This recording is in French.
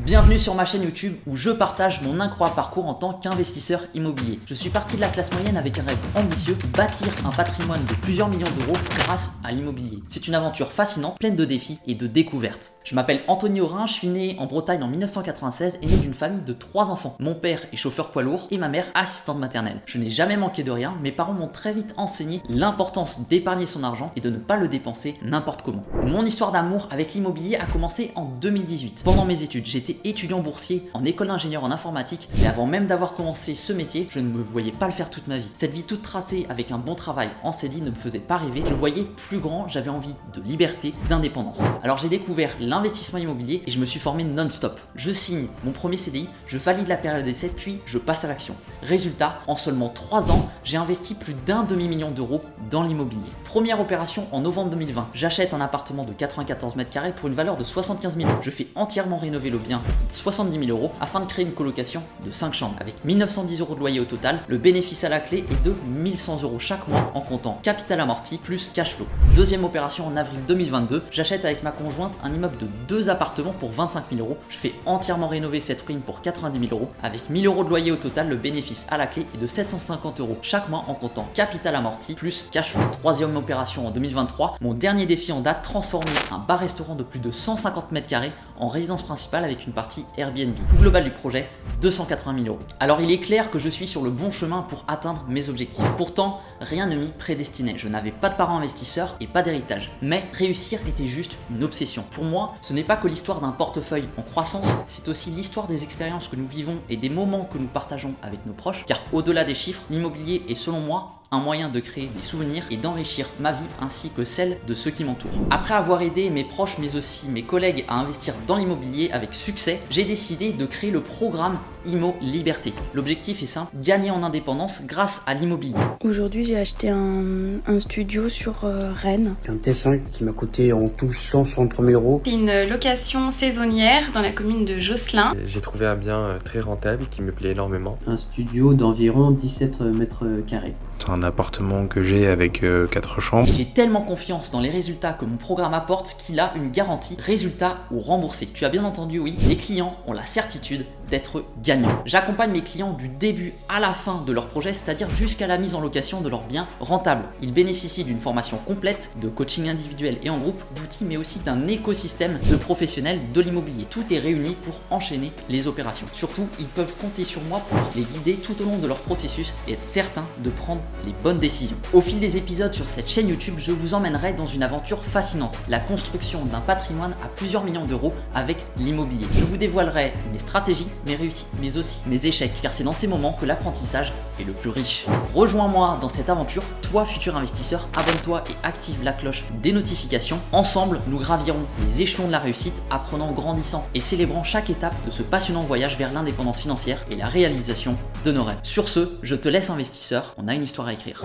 Bienvenue sur ma chaîne YouTube où je partage mon incroyable parcours en tant qu'investisseur immobilier. Je suis parti de la classe moyenne avec un rêve ambitieux, bâtir un patrimoine de plusieurs millions d'euros grâce à l'immobilier. C'est une aventure fascinante, pleine de défis et de découvertes. Je m'appelle Anthony Aurin, je suis né en Bretagne en 1996 et né d'une famille de 3 enfants. Mon père est chauffeur poids lourd et ma mère assistante maternelle. Je n'ai jamais manqué de rien, mes parents m'ont très vite enseigné l'importance d'épargner son argent et de ne pas le dépenser n'importe comment. Mon histoire d'amour avec l'immobilier a commencé en 2018. Pendant mes études, j'étais étudiant boursier en école d'ingénieur en informatique, mais avant même d'avoir commencé ce métier, je ne me voyais pas le faire toute ma vie. Cette vie toute tracée avec un bon travail en CDI ne me faisait pas rêver, je voyais plus grand, j'avais envie de liberté, d'indépendance. Alors j'ai découvert l'investissement immobilier et je me suis formé non-stop. Je signe mon premier CDI, je valide la période d'essai, puis je passe à l'action. Résultat, en seulement 3 ans, j'ai investi plus d'un demi-million d'euros dans l'immobilier. Première opération en novembre 2020, j'achète un appartement de 94 mètres carrés pour une valeur de 75 000 euros. Je fais entièrement rénover le bien pour 70 000 euros afin de créer une colocation de 5 chambres. Avec 1910 euros de loyer au total, le bénéfice à la clé est de 1100 euros chaque mois en comptant capital amorti plus cash flow. Deuxième opération en avril 2022, j'achète avec ma conjointe un immeuble de 2 appartements pour 25 000 euros. Je fais entièrement rénover cette ruine pour 90 000 euros. Avec 1000 euros de loyer au total, le bénéfice à la clé est de 750 euros chaque mois en comptant capital amorti plus cash flow. Troisième opération en 2023, mon dernier défi en date, transformer un bar-restaurant de plus de 150 mètres carrés en résidence principale avec une partie Airbnb. Coût global du projet, 280 000 euros. Alors il est clair que je suis sur le bon chemin pour atteindre mes objectifs. Pourtant, rien ne m'y prédestinait. Je n'avais pas de parents investisseurs et pas d'héritage. Mais réussir était juste une obsession. Pour moi, ce n'est pas que l'histoire d'un portefeuille en croissance, c'est aussi l'histoire des expériences que nous vivons et des moments que nous partageons avec nos proches. Car au-delà des chiffres, l'immobilier est selon moi un moyen de créer des souvenirs et d'enrichir ma vie ainsi que celle de ceux qui m'entourent. Après avoir aidé mes proches mais aussi mes collègues à investir dans l'immobilier avec succès, j'ai décidé de créer le programme Immo Liberté. L'objectif est simple, gagner en indépendance grâce à l'immobilier. Aujourd'hui, j'ai acheté un studio sur Rennes. Un T5 qui m'a coûté en tout 163 000 euros. C'est une location saisonnière dans la commune de Josselin. J'ai trouvé un bien très rentable qui me plaît énormément. Un studio d'environ 17 mètres carrés. C'est un appartement que j'ai avec 4 chambres. J'ai tellement confiance dans les résultats que mon programme apporte qu'il a une garantie résultat ou remboursé. Tu as bien entendu, oui, les clients ont la certitude d'être gagnants. J'accompagne mes clients du début à la fin de leur projet, c'est-à-dire jusqu'à la mise en location de leur bien rentable. Ils bénéficient d'une formation complète, de coaching individuel et en groupe, d'outils mais aussi d'un écosystème de professionnels de l'immobilier. Tout est réuni pour enchaîner les opérations. Surtout, ils peuvent compter sur moi pour les guider tout au long de leur processus et être certains de prendre les bonnes décisions. Au fil des épisodes sur cette chaîne YouTube, je vous emmènerai dans une aventure fascinante, la construction d'un patrimoine à plusieurs millions d'euros avec l'immobilier. Je vous dévoilerai mes stratégies, mes réussites, mais aussi mes échecs, car c'est dans ces moments que l'apprentissage est le plus riche. Rejoins-moi dans cette aventure, toi futur investisseur, abonne-toi et active la cloche des notifications. Ensemble, nous gravirons les échelons de la réussite, apprenant, grandissant et célébrant chaque étape de ce passionnant voyage vers l'indépendance financière et la réalisation de nos rêves. Sur ce, je te laisse investisseur, on a une histoire à écrire.